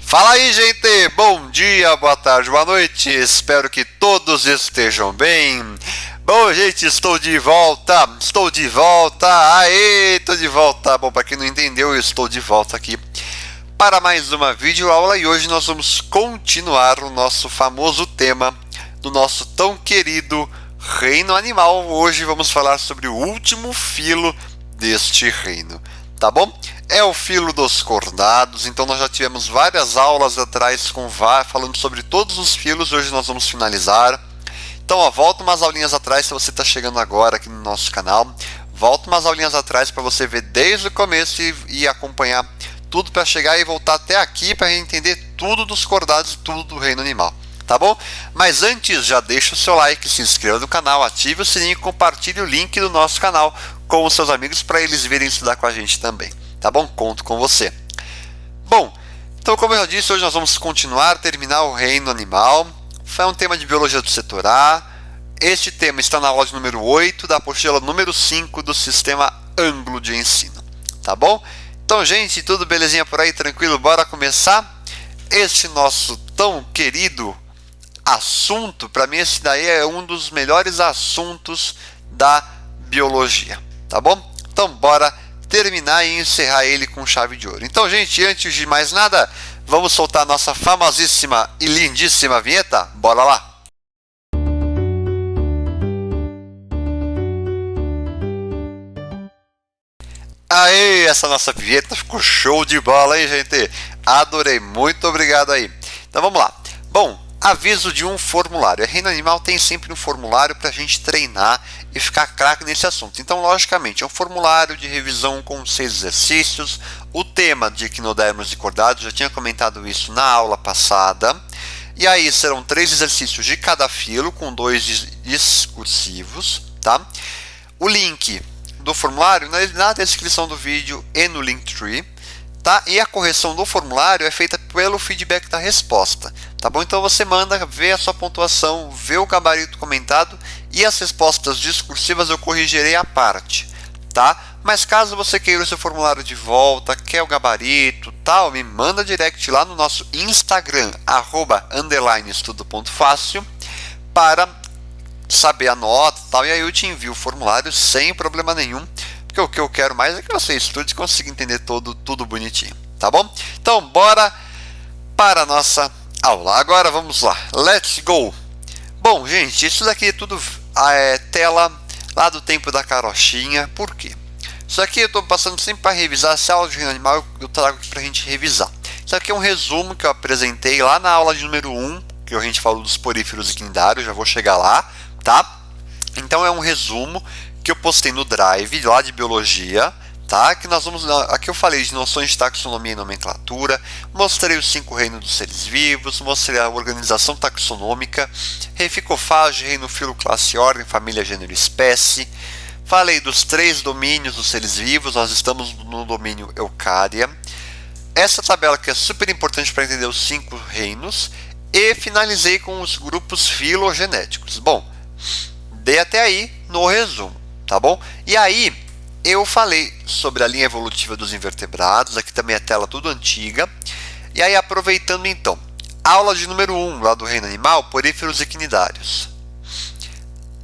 Fala aí, gente! Bom dia, boa tarde, boa noite. Espero que todos estejam bem. Bom, gente, estou de volta. Aê, estou de volta. Bom, para quem não entendeu, eu estou de volta aqui para mais uma videoaula e hoje nós vamos continuar o nosso famoso tema do nosso tão querido reino animal. Hoje vamos falar sobre o último filo deste reino, tá bom? É o filo dos cordados. Então nós já tivemos várias aulas atrás falando sobre todos os filos. Hoje nós vamos finalizar. Então ó, volta umas aulinhas atrás se você está chegando agora aqui no nosso canal. Volta umas aulinhas atrás para você ver desde o começo e acompanhar tudo para chegar e voltar até aqui para entender tudo dos cordados e tudo do reino animal, tá bom? Mas antes, já deixa o seu like, se inscreva no canal, ative o sininho e compartilhe o link do nosso canal com os seus amigos para eles virem estudar com a gente também, tá bom? Conto com você. Bom, então como eu já disse, hoje nós vamos terminar o reino animal. Foi um tema de biologia do setor A. Este tema está na aula de número 8 da apostila número 5 do sistema Ângulo de ensino, tá bom? Então, gente, tudo belezinha por aí? Tranquilo? Bora começar? Este nosso tão querido assunto, para mim esse daí é um dos melhores assuntos da biologia, tá bom? Então, bora terminar e encerrar ele com chave de ouro. Então, gente, antes de mais nada, vamos soltar a nossa famosíssima e lindíssima vinheta? Bora lá! Aê, essa nossa vinheta ficou show de bola, hein, gente? Adorei, muito obrigado aí. Então vamos lá. Bom, aviso de um formulário. A Reino Animal tem sempre um formulário para a gente treinar e ficar craque nesse assunto. Então, logicamente, é um formulário de revisão com 6 exercícios. O tema de equinodermos e cordados, já tinha comentado isso na aula passada. E aí serão 3 exercícios de cada filo, com 2 discursivos, tá? O link do formulário na descrição do vídeo e no Linktree, tá? E a correção do formulário é feita pelo feedback da resposta, tá bom? Então você manda ver a sua pontuação, ver o gabarito comentado e as respostas discursivas eu corrigirei à parte, tá? Mas caso você queira o seu formulário de volta, quer o gabarito, tal, me manda direct lá no nosso Instagram @estudo.fácil para saber a nota e tal, e aí eu te envio o formulário sem problema nenhum, porque o que eu quero mais é que você estude e consiga entender tudo bonitinho, tá bom? Então bora para a nossa aula. Agora vamos lá, let's go! Bom, gente, isso daqui é tudo tela lá do tempo da carochinha. Por quê? Isso aqui eu estou passando sempre para revisar. Essa aula de reino animal eu trago aqui para a gente revisar. Isso aqui é um resumo que eu apresentei lá na aula de número 1, que a gente falou dos poríferos equinidários, já vou chegar lá, tá? Então é um resumo que eu postei no Drive lá de biologia, tá? Que nós vamos aqui eu falei de noções de taxonomia e nomenclatura, mostrei os 5 reinos dos seres vivos, mostrei a organização taxonômica, reficofage, reino, filo, classe, ordem, família, gênero, espécie. Falei dos 3 domínios dos seres vivos, nós estamos no domínio Eucária. Essa tabela que é super importante para entender os 5 reinos. E finalizei com os grupos filogenéticos. Bom, dei até aí no resumo, tá bom? E aí, eu falei sobre a linha evolutiva dos invertebrados. Aqui também é tela tudo antiga. E aí, aproveitando então, aula de número 1 lá do reino animal, poríferos equinidários.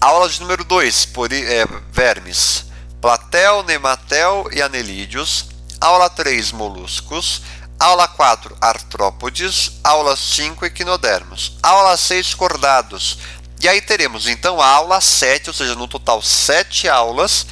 Aula de número 2, vermes, platel, nematel e anelídeos. Aula 3, moluscos. Aula 4, artrópodes. Aula 5, equinodermos. Aula 6, cordados. E aí teremos então a aula 7, ou seja, no total 7 aulas,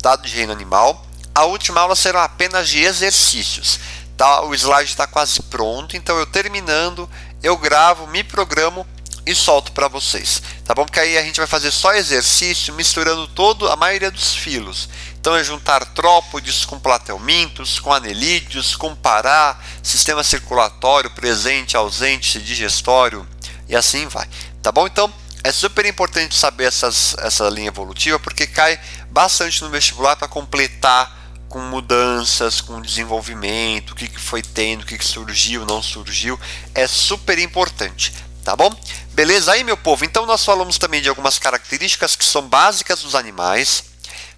tá, de reino animal. A última aula será apenas de exercícios, tá? O slide está quase pronto, então eu terminando, eu gravo, me programo e solto para vocês, tá bom? Porque aí a gente vai fazer só exercício misturando a maioria dos filos. Então é juntar artrópodes com platelmintos, com anelídeos, comparar sistema circulatório, presente, ausente, digestório e assim vai, tá bom? Então é super importante saber essa linha evolutiva, porque cai bastante no vestibular para completar com mudanças, com desenvolvimento, o que foi tendo, o que surgiu, não surgiu, é super importante, tá bom? Beleza aí, meu povo? Então nós falamos também de algumas características que são básicas dos animais.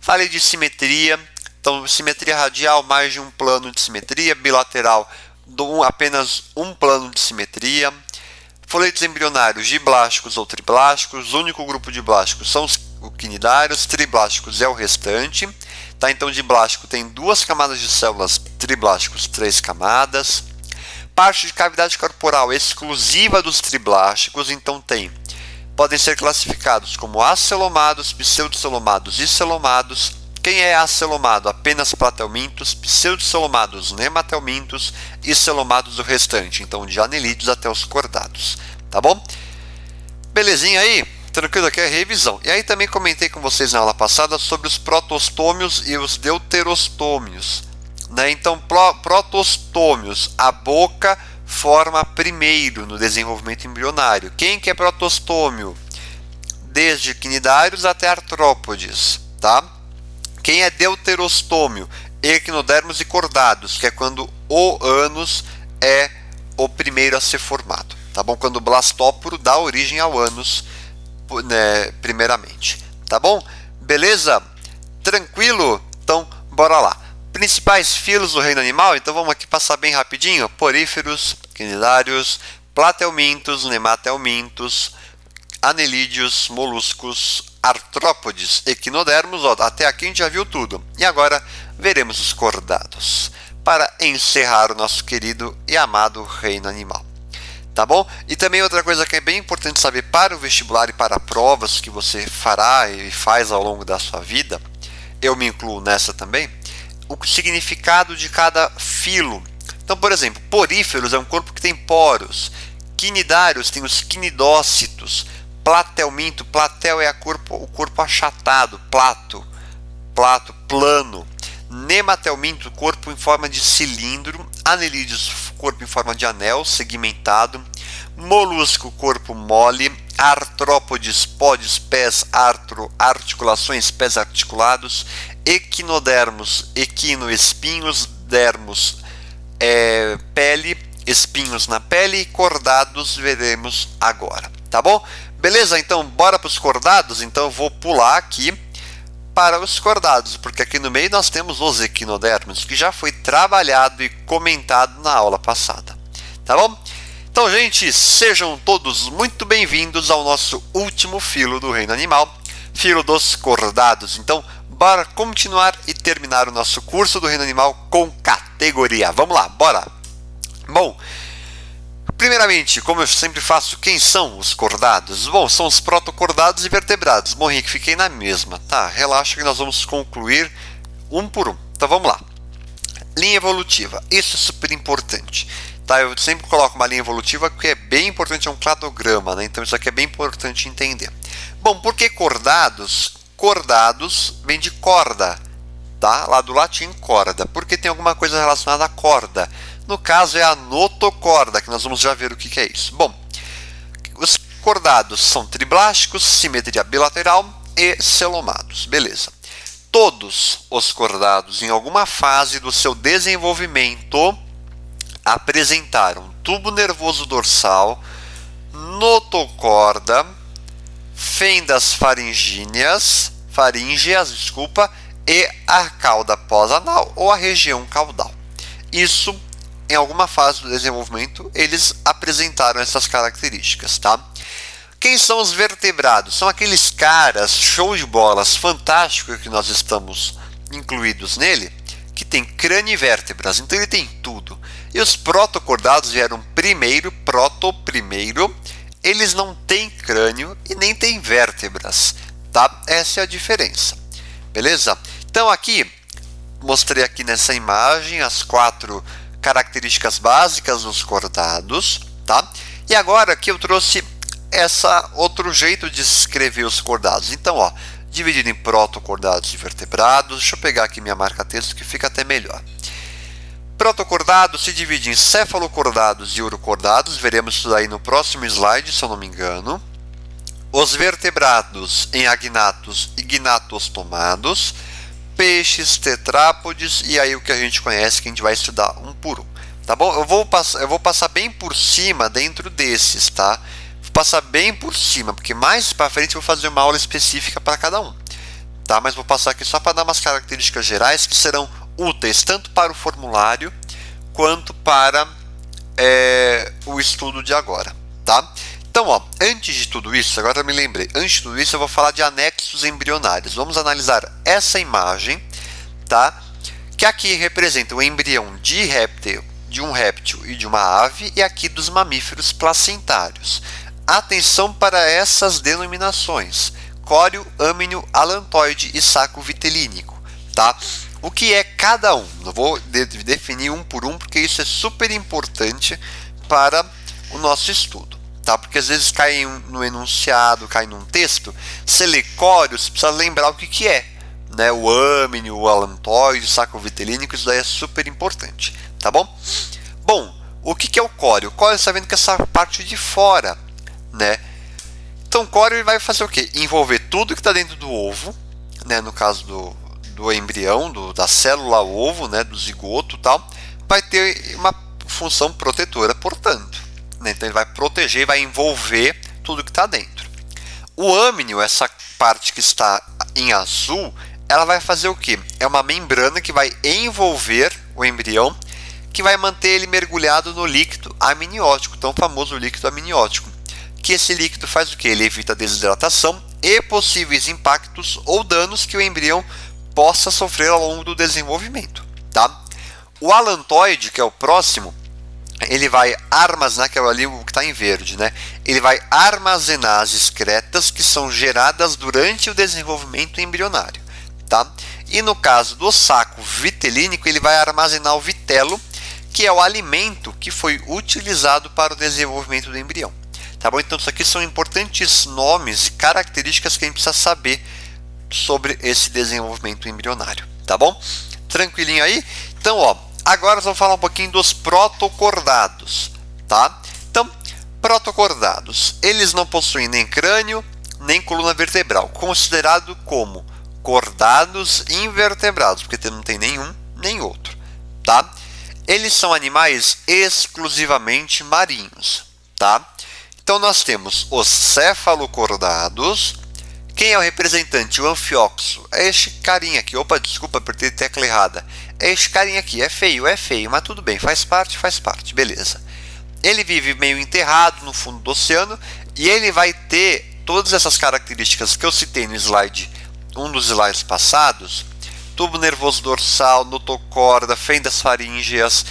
Falei de simetria, então simetria radial, mais de um plano de simetria, bilateral, apenas um plano de simetria. Foletos embrionários diblásticos ou triblásticos. O único grupo de blásticos são os quinidários, triblásticos é o restante. Tá? Então, diblástico tem 2 camadas de células, triblásticos 3 camadas. Parte de cavidade corporal exclusiva dos triblásticos, então podem ser classificados como acelomados, pseudocelomados e celomados. Quem é acelomado? Apenas platelmintos, pseudocelomados, nematelmintos e celomados o restante, então de anelídeos até os cordados, tá bom? Belezinha aí? Tranquilo, aqui é a revisão. E aí também comentei com vocês na aula passada sobre os protostômios e os deuterostômios, né? Então, protostômios, a boca forma primeiro no desenvolvimento embrionário. Quem que é protostômio? Desde quinidários até artrópodes, tá? Quem é deuterostômio? Equinodermos e cordados, que é quando o ânus é o primeiro a ser formado, tá bom? Quando o blastóporo dá origem ao ânus, né, primeiramente, tá bom? Beleza? Tranquilo? Então, bora lá. Principais filos do reino animal, então vamos aqui passar bem rapidinho. Poríferos, quinidários, platelmintos, nematelmintos, anelídeos, moluscos, artrópodes, equinodermos, ó, até aqui a gente já viu tudo. E agora veremos os cordados, para encerrar o nosso querido e amado reino animal. Tá bom? E também outra coisa que é bem importante saber para o vestibular e para provas que você fará e faz ao longo da sua vida, eu me incluo nessa também, o significado de cada filo. Então, por exemplo, poríferos é um corpo que tem poros, quinidários tem os quinidócitos, platelminto, platel é o corpo achatado, plato, plano, nematelminto, corpo em forma de cilindro, anelídeos, corpo em forma de anel, segmentado, molusco, corpo mole, artrópodes, podes, pés, articulações, pés articulados, equinodermos, equino, espinhos, dermos, pele, espinhos na pele, e cordados veremos agora, tá bom? Beleza? Então, bora para os cordados? Então, eu vou pular aqui para os cordados, porque aqui no meio nós temos os equinodermos, que já foi trabalhado e comentado na aula passada, tá bom? Então, gente, sejam todos muito bem-vindos ao nosso último filo do reino animal, filo dos cordados. Então, bora continuar e terminar o nosso curso do reino animal com categoria. Vamos lá, bora! Bom, primeiramente, como eu sempre faço, quem são os cordados? Bom, são os protocordados e vertebrados. Bom, Henrique, fiquei na mesma, tá? Relaxa que nós vamos concluir um por um. Então vamos lá. Linha evolutiva, isso é super importante, tá? Eu sempre coloco uma linha evolutiva que é bem importante, é um cladograma, né? Então isso aqui é bem importante entender. Bom, por que cordados? Cordados vem de corda, tá? Lá do latim corda, porque tem alguma coisa relacionada à corda. No caso é a notocorda, que nós vamos já ver o que é isso. Bom, os cordados são triblásticos, simetria bilateral e celomados. Beleza. Todos os cordados, em alguma fase do seu desenvolvimento, apresentaram tubo nervoso dorsal, notocorda, fendas faríngeas, e a cauda pós-anal ou a região caudal. Isso, em alguma fase do desenvolvimento, eles apresentaram essas características, tá? Quem são os vertebrados? São aqueles caras, show de bolas, fantástico que nós estamos incluídos nele, que tem crânio e vértebras, então ele tem tudo. E os protocordados vieram primeiro, eles não têm crânio e nem têm vértebras, tá? Essa é a diferença, beleza? Então aqui, mostrei aqui nessa imagem as 4 características básicas dos cordados, tá? E agora aqui eu trouxe outro jeito de escrever os cordados. Então, ó, dividido em protocordados e vertebrados. Deixa eu pegar aqui minha marca-texto que fica até melhor. Protocordados se divide em cefalocordados e urocordados. Veremos isso daí no próximo slide, se eu não me engano. Os vertebrados em agnatos e gnatostomados, peixes, tetrápodes e aí o que a gente conhece, que a gente vai estudar um por um, tá bom? Eu vou passar bem por cima dentro desses, tá? Vou passar bem por cima, porque mais para frente eu vou fazer uma aula específica para cada um, tá? Mas vou passar aqui só para dar umas características gerais que serão úteis tanto para o formulário quanto para o estudo de agora, tá? Então, ó, antes de tudo isso, agora eu me lembrei, antes de tudo isso eu vou falar de anexos embrionários. Vamos analisar essa imagem, tá? Que aqui representa o embrião de um réptil e de uma ave, e aqui dos mamíferos placentários. Atenção para essas denominações: córeo, âmnio, alantoide e saco vitelínico, tá? O que é cada um? Eu vou definir um por um, porque isso é super importante para o nosso estudo, tá? Porque às vezes cai no enunciado, cai num texto, você lê córeo, você precisa lembrar o que é, né? O âmnio, o alantoide, o saco vitelínico, isso daí é super importante, tá bom? Bom, o que é o córeo? O córeo, você está vendo que essa parte de fora, né? Então o córeo ele vai fazer o quê? Envolver tudo que está dentro do ovo, né? No caso do embrião, da célula ovo, né? Do zigoto e tal, vai ter uma função protetora, portanto, né? Então ele vai proteger, vai envolver tudo que está dentro. O âmnio, essa parte que está em azul, ela vai fazer o quê? É uma membrana que vai envolver o embrião, que vai manter ele mergulhado no líquido amniótico, tão famoso líquido amniótico. Que esse líquido faz o que? Ele evita a desidratação e possíveis impactos ou danos que o embrião possa sofrer ao longo do desenvolvimento, tá? O alantoide, que é o próximo, ele vai armazenar, que é ali o que está em verde, né? Ele vai armazenar as excretas que são geradas durante o desenvolvimento embrionário, tá? E no caso do saco vitelínico, ele vai armazenar o vitelo, que é o alimento que foi utilizado para o desenvolvimento do embrião. Tá bom? Então, isso aqui são importantes nomes e características que a gente precisa saber sobre esse desenvolvimento embrionário. Tá bom? Tranquilinho aí? Então, ó, agora nós vamos falar um pouquinho dos protocordados. Tá? Então, protocordados, eles não possuem nem crânio, nem coluna vertebral, considerado como cordados invertebrados, porque não tem nenhum nem outro. Tá? Eles são animais exclusivamente marinhos. Tá? Então nós temos os cefalocordados. Quem é o representante? O anfioxo. É este carinha aqui. Opa, desculpa, apertei a tecla errada. É este carinha aqui. É feio, mas tudo bem. Faz parte. Beleza. Ele vive meio enterrado no fundo do oceano e ele vai ter todas essas características que eu citei no slide, um dos slides passados: tubo nervoso dorsal, notocorda, fendas faríngeas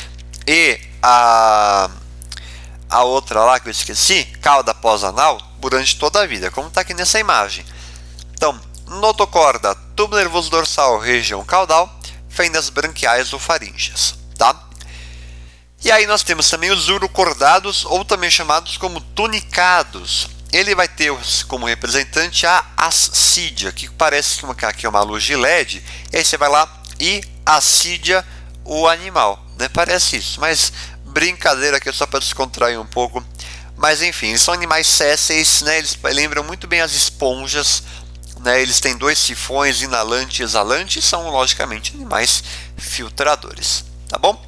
e a outra lá que eu esqueci, cauda pós-anal, durante toda a vida, como está aqui nessa imagem. Então, notocorda, tubo nervoso dorsal, região caudal, fendas branquiais ou faríngeas, tá? E aí nós temos também os urocordados, ou também chamados como tunicados. Ele vai ter como representante a assídia, que parece que aqui é uma luz de LED, e aí você vai lá e assídia o animal, né? Parece isso, mas brincadeira aqui só para descontrair um pouco. Mas enfim, eles são animais sésseis, né? Eles lembram muito bem as esponjas, né? Eles têm dois sifões, inalante e exalante, e são logicamente animais filtradores, tá bom?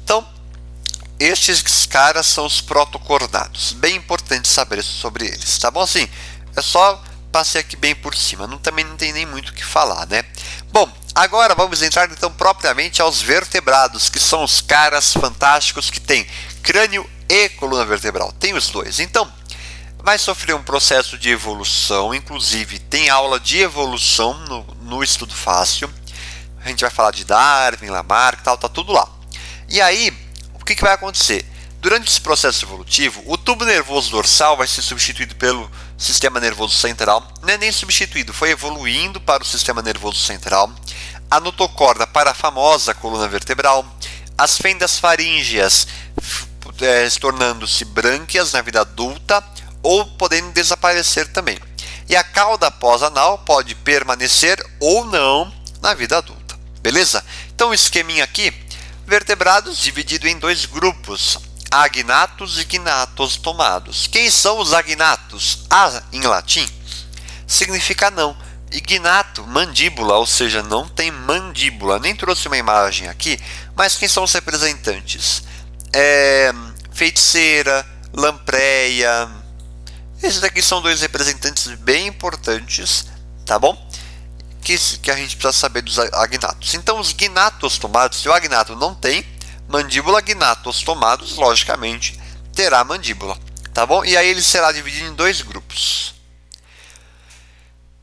Então, estes caras são os protocordados. Bem importante saber sobre eles, tá bom? Assim, é só passei aqui bem por cima, também não tem nem muito o que falar, né? Bom, agora vamos entrar então propriamente aos vertebrados, que são os caras fantásticos que têm crânio e coluna vertebral. Tem os dois. Então, vai sofrer um processo de evolução, inclusive tem aula de evolução no Estudo Fácil. A gente vai falar de Darwin, Lamarck, tal, tá tudo lá. E aí, o que vai acontecer? Durante esse processo evolutivo, o tubo nervoso dorsal vai ser substituído pelo sistema nervoso central. Não é nem substituído, foi evoluindo para o sistema nervoso central. A notocorda para a famosa coluna vertebral. As fendas faríngeas se tornando-se brânquias na vida adulta ou podendo desaparecer também. E a cauda pós-anal pode permanecer ou não na vida adulta. Beleza? Então o esqueminha aqui, vertebrados dividido em dois grupos, agnatos e gnatostomados. Quem são os agnatos? A em latim significa não. E gnato, mandíbula, ou seja, não tem mandíbula. Nem trouxe uma imagem aqui, mas quem são os representantes? Feiticeira, lampreia. Esses daqui são dois representantes bem importantes, tá bom? Que a gente precisa saber dos agnatos. Então, os gnatostomados, se o agnato não tem, mandíbula, gnatostomados, logicamente, terá mandíbula, tá bom? E aí ele será dividido em dois grupos: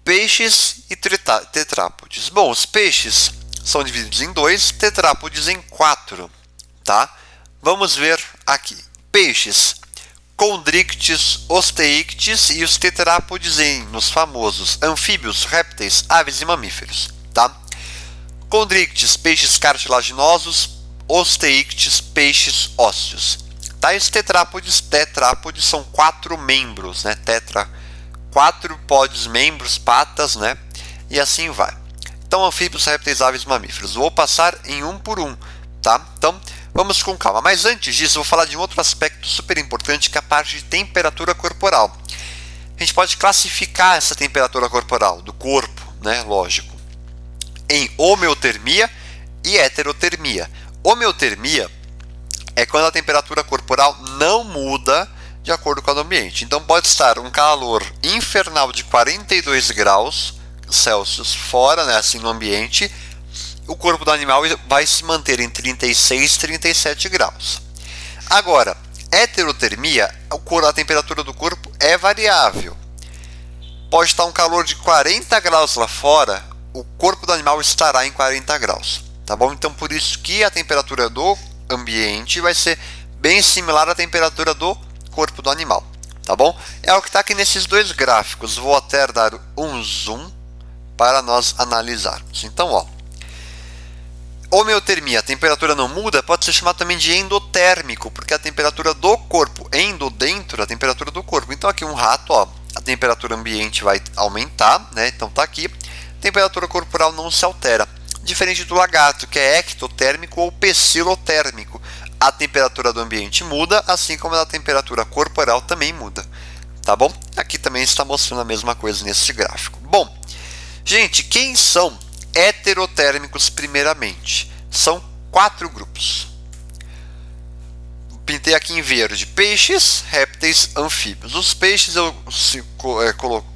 peixes e tetrápodes. Bom, os peixes são divididos em dois, tetrápodes em quatro, tá? Vamos ver aqui. Peixes: condrictis, osteíctis, e os tetrápodes nos famosos anfíbios, répteis, aves e mamíferos, tá? Condrictis, peixes cartilaginosos; osteíctis, peixes ósseos. Tá? E os tetrápodes são quatro membros, né? Quatro podes, membros, patas, né? E assim vai. Então, anfíbios, répteis, aves e mamíferos. Vou passar em um por um, tá? Então, vamos com calma. Mas antes disso, vou falar de um outro aspecto super importante, que é a parte de temperatura corporal. A gente pode classificar essa temperatura corporal do corpo, né? Lógico, em homeotermia e heterotermia. Homeotermia é quando a temperatura corporal não muda de acordo com o ambiente. Então pode estar um calor infernal de 42 graus Celsius fora, né, assim, no ambiente, o corpo do animal vai se manter em 36 e 37 graus. Agora, heterotermia, a temperatura do corpo é variável. Pode estar um calor de 40 graus lá fora, o corpo do animal estará em 40 graus, tá bom? Então por isso que a temperatura do ambiente vai ser bem similar à temperatura do corpo do animal, tá bom? É o que está aqui nesses dois gráficos. Vou até dar um zoom para nós analisarmos. Então, ó, homeotermia, a temperatura não muda, pode ser chamado também de endotérmico, porque a temperatura do corpo, dentro, a temperatura do corpo. Então aqui um rato, ó, a temperatura ambiente vai aumentar, né? Então tá aqui, temperatura corporal não se altera. Diferente do lagarto, que é ectotérmico ou pecilotérmico. A temperatura do ambiente muda, assim como a temperatura corporal também muda, tá bom? Aqui também está mostrando a mesma coisa nesse gráfico. Bom, gente, quem são heterotérmicos primeiramente? São quatro grupos. Pintei aqui em verde: peixes, répteis, anfíbios. Os peixes eu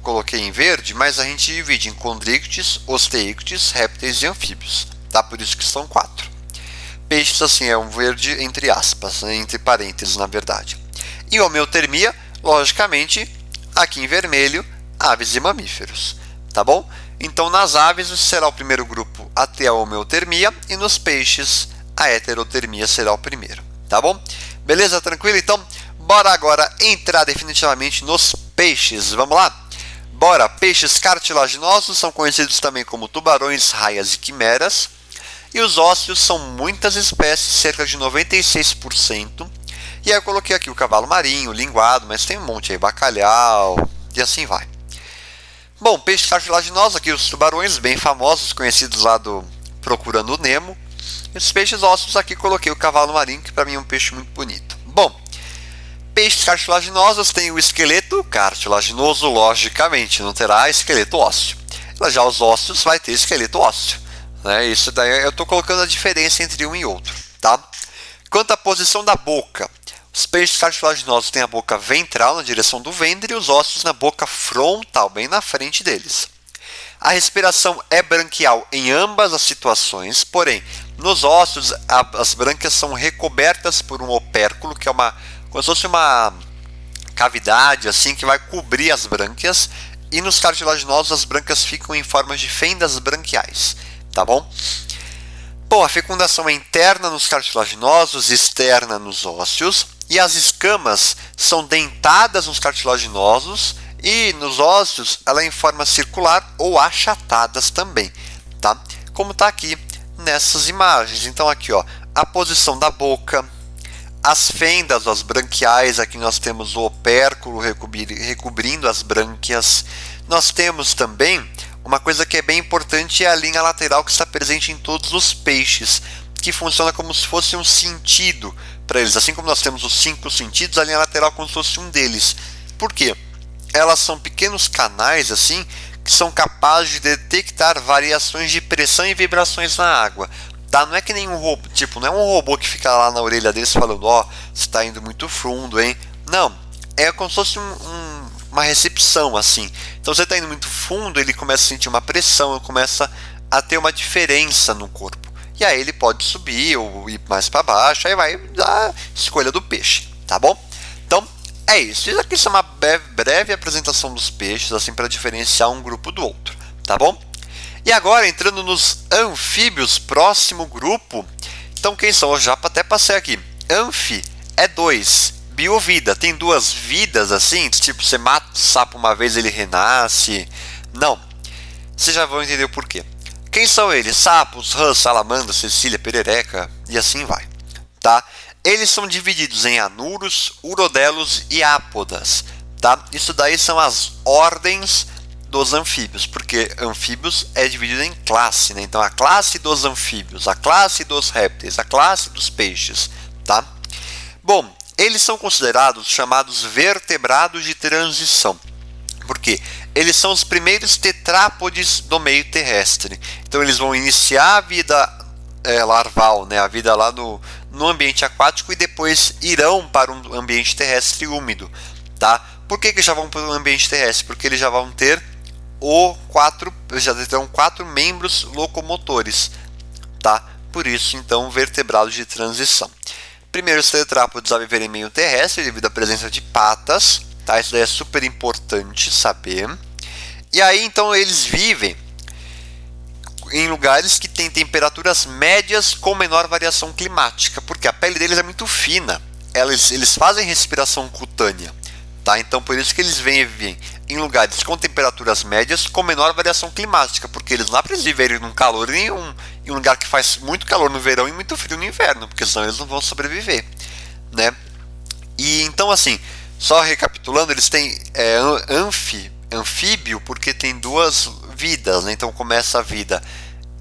coloquei em verde, mas a gente divide em condrictis, osteíctis, répteis e anfíbios, tá? Por isso que são quatro. Peixes, assim, é um verde entre aspas, né? Entre parênteses, na verdade. E homeotermia, logicamente, aqui em vermelho, aves e mamíferos, tá bom? Então, nas aves será o primeiro grupo a ter a homeotermia, e nos peixes a heterotermia será o primeiro, tá bom? Beleza? Tranquilo? Então, bora agora entrar definitivamente nos peixes. Vamos lá? Bora! Peixes cartilaginosos são conhecidos também como tubarões, raias e quimeras. E os ósseos são muitas espécies, cerca de 96%. E aí eu coloquei aqui o cavalo marinho, o linguado, mas tem um monte aí, bacalhau, e assim vai. Bom, peixes cartilaginosos, aqui os tubarões, bem famosos, conhecidos lá do Procurando Nemo. E os peixes ósseos, aqui coloquei o cavalo marinho, que para mim é um peixe muito bonito. Bom, peixes cartilaginosos têm o esqueleto cartilaginoso, logicamente, não terá esqueleto ósseo. Já os ósseos vai ter esqueleto ósseo, né? Isso daí eu estou colocando a diferença entre um e outro, tá? Quanto à posição da boca, os peixes cartilaginosos têm a boca ventral na direção do ventre e os ósseos na boca frontal, bem na frente deles. A respiração é branquial em ambas as situações, porém, nos ósseos as brânquias são recobertas por um opérculo, que é como se fosse uma cavidade assim que vai cobrir as brânquias, e nos cartilaginosos as brânquias ficam em forma de fendas branquiais, tá bom? Bom, a fecundação é interna nos cartilaginosos e externa nos ósseos, e as escamas são dentadas nos cartilaginosos, e nos ósseos ela é em forma circular ou achatadas também, tá? Como está aqui nessas imagens. Então aqui, ó, a posição da boca, as fendas, as branquiais, aqui nós temos o opérculo recobrindo as brânquias. Nós temos também uma coisa que é bem importante, é a linha lateral que está presente em todos os peixes, que funciona como se fosse um sentido para eles. Assim como nós temos os 5 sentidos, a linha lateral é como se fosse um deles. Por quê? Elas são pequenos canais assim que são capazes de detectar variações de pressão e vibrações na água, tá? Não é que nem um robô, tipo, não é um robô que fica lá na orelha deles falando, ó, você está indo muito fundo, hein? Não, é como se fosse uma recepção assim. Então você está indo muito fundo, ele começa a sentir uma pressão, começa a ter uma diferença no corpo. e aí ele pode subir ou ir mais para baixo, aí vai da escolha do peixe, tá bom? Então é isso. Isso aqui é uma breve apresentação dos peixes, assim, para diferenciar um grupo do outro, tá bom? E agora entrando nos anfíbios, próximo grupo. Então quem são? Eu já até passei aqui. Anfi é 2, biovida, tem 2 vidas assim, tipo você mata o sapo uma vez ele renasce. Não, vocês já vão entender o porquê. Quem são eles? Sapos, rãs, salamandra, cecília, perereca e assim vai, tá? Eles são divididos em anuros, urodelos e ápodas, tá? Isso daí são as ordens dos anfíbios, porque anfíbios é dividido em classe, né? Então a classe dos anfíbios, a classe dos répteis, a classe dos peixes, tá? Bom, eles são considerados chamados vertebrados de transição, porque eles são os primeiros tetrápodes do meio terrestre. Então eles vão iniciar a vida larval, né? A vida lá no ambiente aquático, e depois irão para um ambiente terrestre úmido, tá? Por que já vão para o ambiente terrestre? Porque eles já vão ter já terão 4 membros locomotores, tá? Por isso, então, vertebrados de transição. Primeiros tetrápodes a viver em meio terrestre devido à presença de patas, tá? Isso daí é super importante saber. E aí, então, eles vivem em lugares que têm temperaturas médias com menor variação climática, porque a pele deles é muito fina. Eles fazem respiração cutânea, tá? Então, por isso que eles vivem em lugares com temperaturas médias com menor variação climática, porque eles não é para eles viverem num calor em um lugar que faz muito calor no verão e muito frio no inverno, porque senão eles não vão sobreviver, né? E então, assim, só recapitulando, eles têm anfíbio porque tem 2 vidas, né? Então começa a vida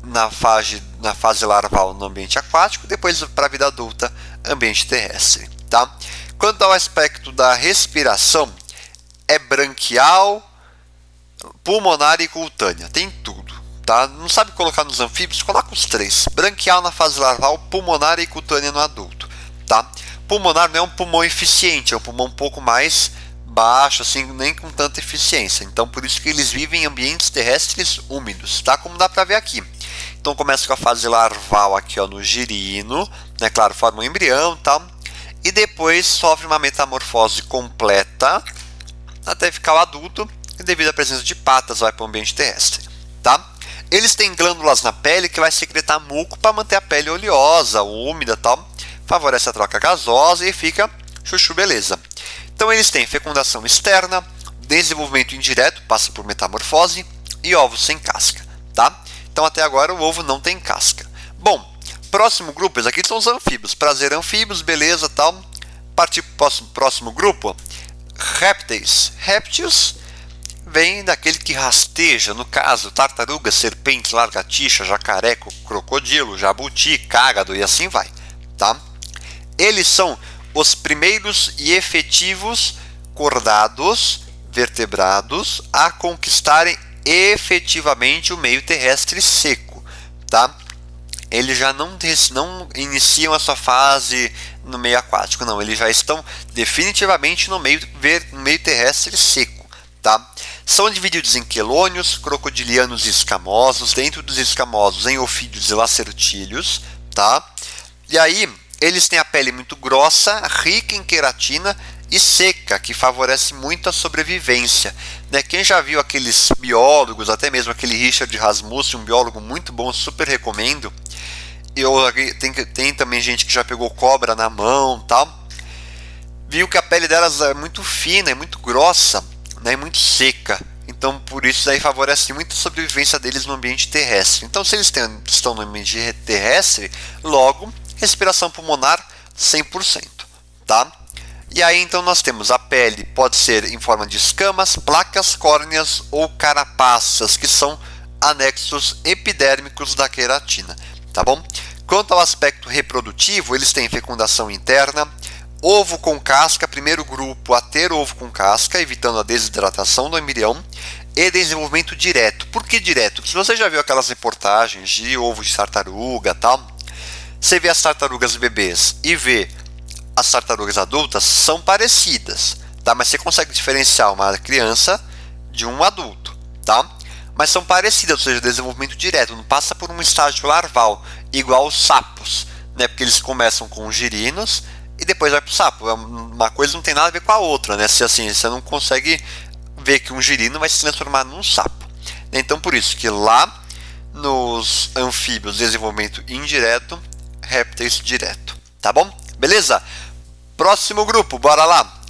na fase larval no ambiente aquático, depois para a vida adulta, ambiente terrestre, tá? Quanto ao aspecto da respiração, é branquial, pulmonar e cutânea, tem tudo, tá? Não sabe colocar nos anfíbios? Coloca os 3, branquial na fase larval, pulmonar e cutânea no adulto, tá? Pulmonar não é um pulmão eficiente, é um pulmão um pouco mais baixo, assim, nem com tanta eficiência, então por isso que eles vivem em ambientes terrestres úmidos, tá? Como dá para ver aqui. Então começa com a fase larval aqui, ó, no girino, né? Claro, forma um embrião, tal, e depois sofre uma metamorfose completa até ficar o adulto, e devido à presença de patas vai para o ambiente terrestre, tá? Eles têm glândulas na pele que vai secretar muco para manter a pele oleosa, úmida, tal, favorece a troca gasosa e fica chuchu beleza. Então eles têm fecundação externa, desenvolvimento indireto, passa por metamorfose, e ovos sem casca, tá? Então até agora o ovo não tem casca. Bom, próximo grupo, esses aqui são os anfíbios, prazer anfíbios, beleza, tal. Partir para o próximo grupo, répteis. Répteis vem daquele que rasteja, no caso, tartaruga, serpente, lagartixa, jacaré, crocodilo, jabuti, cágado e assim vai, tá? Eles são os primeiros e efetivos cordados vertebrados a conquistarem efetivamente o meio terrestre seco, tá? Eles já não iniciam a sua fase no meio aquático, não, eles já estão definitivamente no meio terrestre seco, tá? São divididos em quelônios, crocodilianos e escamosos, dentro dos escamosos em ofídeos e lacertídeos, tá? E aí eles têm a pele muito grossa, rica em queratina e seca, que favorece muito a sobrevivência, né? Quem já viu aqueles biólogos, até mesmo aquele Richard Rasmussen, um biólogo muito bom, super recomendo. Tem também gente que já pegou cobra na mão, tal. Viu que a pele delas é muito fina, é muito grossa, né? E muito seca. Então por isso aí favorece muito a sobrevivência deles no ambiente terrestre. Então se eles estão no ambiente terrestre, logo respiração pulmonar 100%, tá? E aí então nós temos a pele, pode ser em forma de escamas, placas, córneas ou carapaças, que são anexos epidérmicos da queratina, tá bom? Quanto ao aspecto reprodutivo, eles têm fecundação interna, ovo com casca, primeiro grupo a ter ovo com casca, evitando a desidratação do embrião, e desenvolvimento direto. Por que direto? Se você já viu aquelas reportagens de ovo de tartaruga, tal, você vê as tartarugas bebês e vê as tartarugas adultas, são parecidas, tá? Mas você consegue diferenciar uma criança de um adulto, tá? Mas são parecidas, ou seja, desenvolvimento direto, não passa por um estágio larval. igual os sapos, né? Porque eles começam com os girinos e depois vai para o sapo. Uma coisa não tem nada a ver com a outra, né? Se assim, você não consegue ver que um girino vai se transformar num sapo. Então por isso que lá nos anfíbios, desenvolvimento indireto, répteis direto. Tá bom? Beleza? Próximo grupo, bora lá.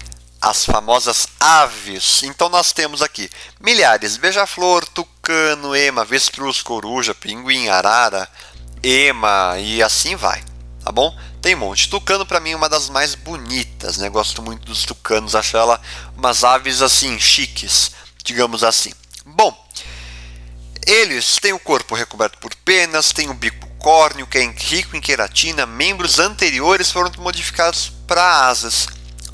As famosas aves. Então nós temos aqui milhares: beija-flor, tucano, ema, avestruz, coruja, pinguim, arara, ema e assim vai. Tá bom? Tem um monte. Tucano para mim é uma das mais bonitas, né? Gosto muito dos tucanos, acho ela umas aves assim chiques, digamos assim. Bom, eles têm o corpo recoberto por penas, têm o bico córneo que é rico em queratina, membros anteriores foram modificados para asas,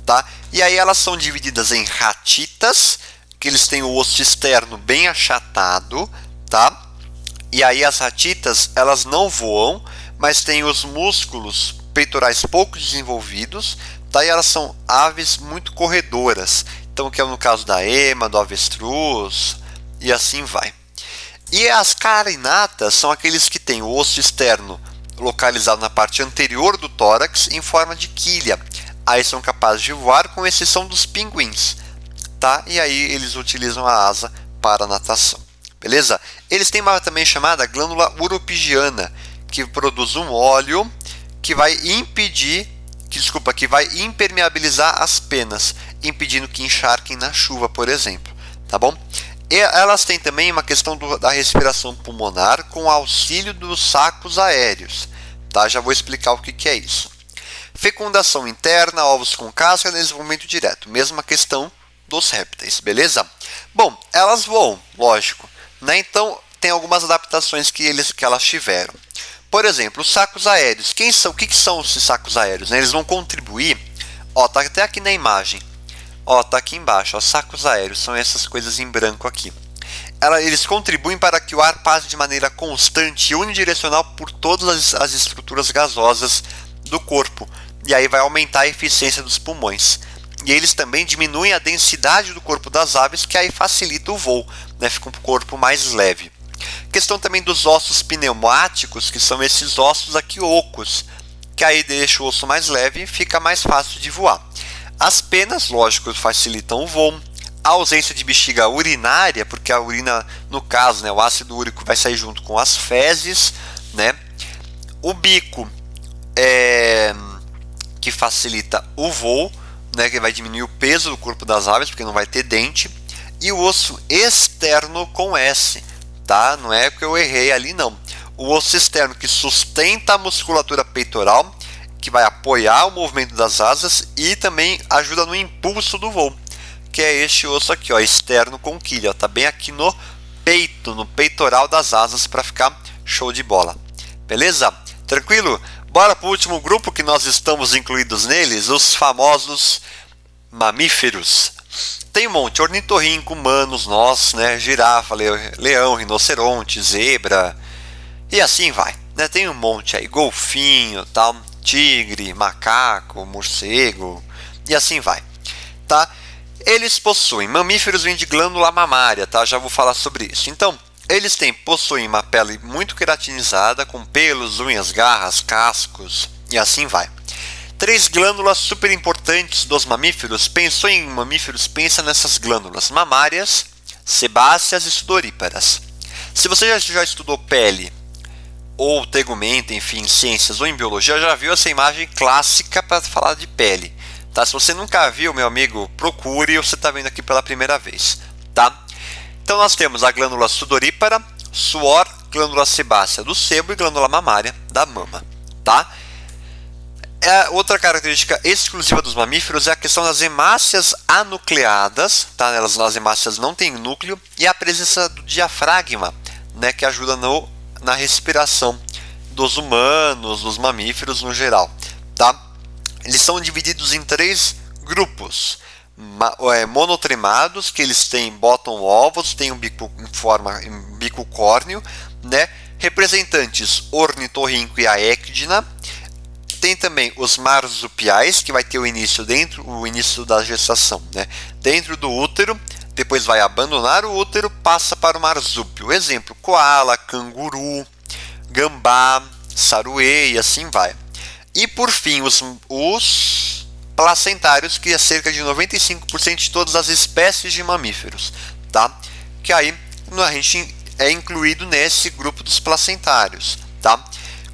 tá? E aí elas são divididas em ratitas, que eles têm o osso externo bem achatado, tá? E aí as ratitas, elas não voam, mas têm os músculos peitorais pouco desenvolvidos, tá? E elas são aves muito corredoras, então que é no caso da ema, do avestruz e assim vai. E as carinatas são aqueles que têm o osso externo localizado na parte anterior do tórax em forma de quilha. Aí são capazes de voar, com exceção dos pinguins, tá? E aí eles utilizam a asa para a natação, beleza? Eles têm uma também chamada glândula uropigiana, que produz um óleo que vai impermeabilizar as penas, impedindo que encharquem na chuva, por exemplo, tá bom? E elas têm também uma questão da respiração pulmonar com auxílio dos sacos aéreos, tá? Já vou explicar o que é isso. Fecundação interna, ovos com casca, desenvolvimento direto. Mesma questão dos répteis, beleza? Bom, elas voam, lógico, né? Então tem algumas adaptações que elas tiveram. Por exemplo, os sacos aéreos. O que são esses sacos aéreos, né? Eles vão contribuir. Ó, tá até aqui na imagem. Ó, tá aqui embaixo. Ó, sacos aéreos são essas coisas em branco aqui. Eles contribuem para que o ar passe de maneira constante e unidirecional por todas as estruturas gasosas do corpo. E aí vai aumentar a eficiência dos pulmões. E eles também diminuem a densidade do corpo das aves, que aí facilita o voo, né? Fica um corpo mais leve. Questão também dos ossos pneumáticos, que são esses ossos aqui ocos, que aí deixa o osso mais leve e fica mais fácil de voar. As penas, lógico, facilitam o voo. A ausência de bexiga urinária, porque a urina, no caso, né, o ácido úrico vai sair junto com as fezes, né? O bico que facilita o voo, né, que vai diminuir o peso do corpo das aves, porque não vai ter dente. E o osso externo com S, tá? Não é porque eu errei ali, não. O osso externo que sustenta a musculatura peitoral, que vai apoiar o movimento das asas e também ajuda no impulso do voo, que é este osso aqui, ó, externo com quilha, ó, tá bem aqui no peito, no peitoral das asas, para ficar show de bola. Beleza? Tranquilo? Bora para o último grupo que nós estamos incluídos neles, os famosos mamíferos. Tem um monte: ornitorrinco, humanos, nós, né, girafa, leão, rinoceronte, zebra e assim vai, né? Tem um monte aí, golfinho, tal, tigre, macaco, morcego e assim vai, tá? Eles possuem, mamíferos vêm de glândula mamária, tá? Já vou falar sobre isso. Então, eles possuem uma pele muito queratinizada, com pelos, unhas, garras, cascos e assim vai. 3 glândulas super importantes dos mamíferos. Pensou em mamíferos, pensa nessas glândulas mamárias, sebáceas e sudoríparas. Se você já estudou pele ou tegumento, enfim, em ciências ou em biologia, já viu essa imagem clássica para falar de pele, tá? Se você nunca viu, meu amigo, procure, ou você está vendo aqui pela primeira vez, tá? Então nós temos a glândula sudorípara, suor, glândula sebácea do sebo e glândula mamária da mama, tá? Outra característica exclusiva dos mamíferos é a questão das hemácias anucleadas, tá? As hemácias não têm núcleo, e a presença do diafragma, né, que ajuda na respiração dos humanos, dos mamíferos no geral, tá? Eles são divididos em 3 grupos. Monotremados, que eles botam ovos, têm um bico em bico córneo, né? Representantes ornitorrinco e a équidna. Tem também os marsupiais, que vai ter o início da gestação, né, dentro do útero, depois vai abandonar o útero, passa para o marsúpio. Exemplo: coala, canguru, gambá, saruê e assim vai. E por fim, os placentários, que é cerca de 95% de todas as espécies de mamíferos, tá? Que aí a gente é incluído nesse grupo dos placentários, tá?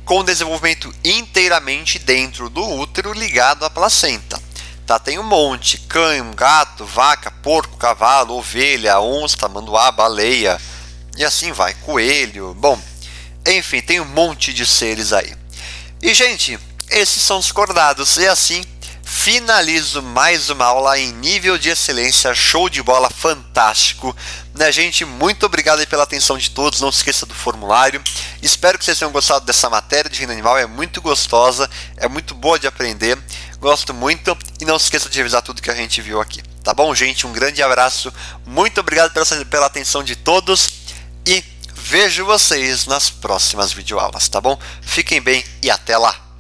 Com desenvolvimento inteiramente dentro do útero ligado à placenta. Tá? Tem um monte: cão, gato, vaca, porco, cavalo, ovelha, onça, tamanduá, baleia e assim vai, coelho, bom, enfim, tem um monte de seres aí. E gente, esses são os cordados, e assim finalizo mais uma aula em nível de excelência, show de bola, fantástico, né gente? Muito obrigado aí pela atenção de todos, não se esqueça do formulário, espero que vocês tenham gostado dessa matéria de reino animal, é muito gostosa, é muito boa de aprender, gosto muito, e não se esqueça de revisar tudo que a gente viu aqui, tá bom gente? Um grande abraço, muito obrigado pela atenção de todos, e vejo vocês nas próximas videoaulas, tá bom? Fiquem bem e até lá!